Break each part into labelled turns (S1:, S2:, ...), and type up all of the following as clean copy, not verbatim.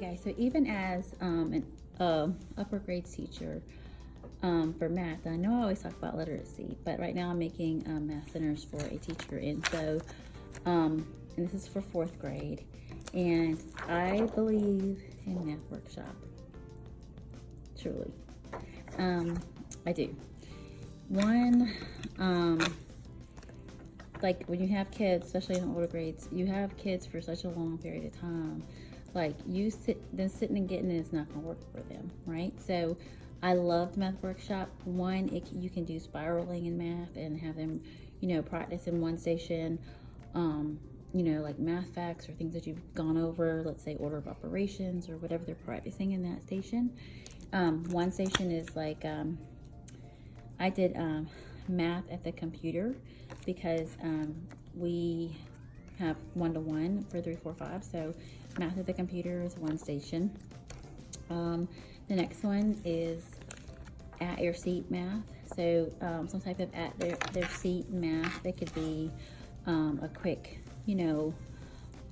S1: guys, so even as an upper grades teacher for math, I know I always talk about literacy, but right now I'm making math centers for a teacher, and so and this is for 4th grade, and I believe in Math Workshop, truly. I do. One, like when you have kids, especially in the older grades, you have kids for such a long period of time. Like sitting and getting it is not going to work for them, right? So I loved Math Workshop. One, you can do spiraling in math and have them, practice in one station, like math facts or things that you've gone over, let's say order of operations or whatever they're practicing in that station. One station is like, I did math at the computer because we have 1-to-1 for 3, 4, 5. So math at the computer is one station. The next one is at your seat math. So some type of at their seat math. It could be a quick,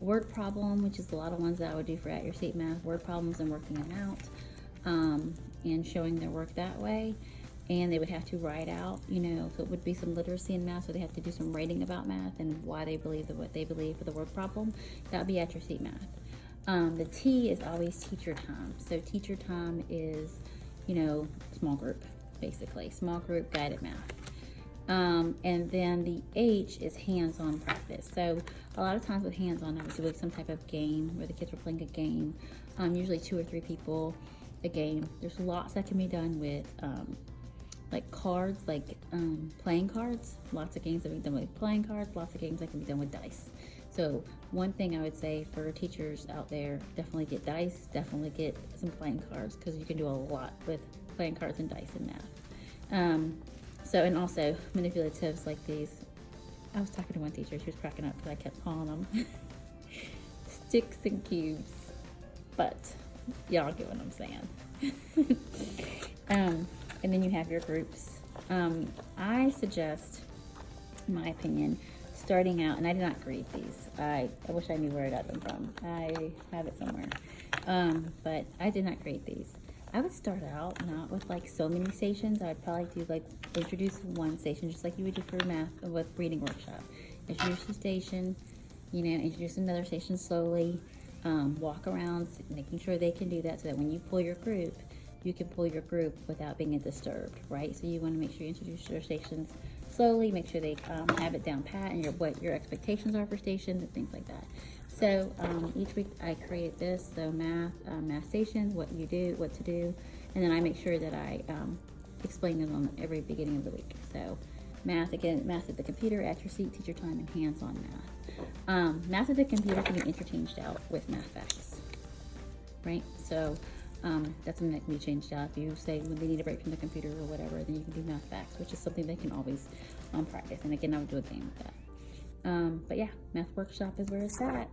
S1: word problem, which is a lot of ones that I would do for at your seat math, word problems and working them out, and showing their work that way. And they would have to write out, so it would be some literacy in math, so they have to do some writing about math and why they believe what they believe for the word problem. That would be at your seat math. The T is always teacher time. So teacher time is, small group, basically. Small group guided math. And then the H is hands-on practice. So a lot of times with hands-on, I would do like some type of game where the kids were playing a game, usually 2 or 3 people a game. There's lots that can be done with like cards, like playing cards. Lots of games that can be done with playing cards, lots of games that can be done with dice. So one thing I would say for teachers out there, definitely get dice, definitely get some playing cards, because you can do a lot with playing cards and dice in math. And also manipulatives like these. I was talking to one teacher, she was cracking up because I kept calling them sticks and cubes, but y'all get what I'm saying. And then you have your groups. I suggest, in my opinion, starting out, and I did not create these. I wish I knew where I got them from. I have it somewhere. But I did not create these. I would start out not with like so many stations. I would probably do like introduce one station, just like you would do for math with reading workshop. Introduce the station, introduce another station slowly. Walk around, making sure they can do that so that when you pull your group, you can pull your group without being disturbed, right? So you want to make sure you introduce your stations slowly, make sure they have it down pat and what your expectations are for stations and things like that. So each week I create this, so math stations, what you do, what to do, and then I make sure that I explain them on every beginning of the week. So math, again, math at the computer, at your seat, teacher time, and hands-on math. Math at the computer can be interchanged out with math facts, right? So that's something that can be changed out. If you say when they need a break from the computer or whatever, then you can do math facts, which is something they can always practice. And again, I would do a game with that. But yeah, Math Workshop is where it's at.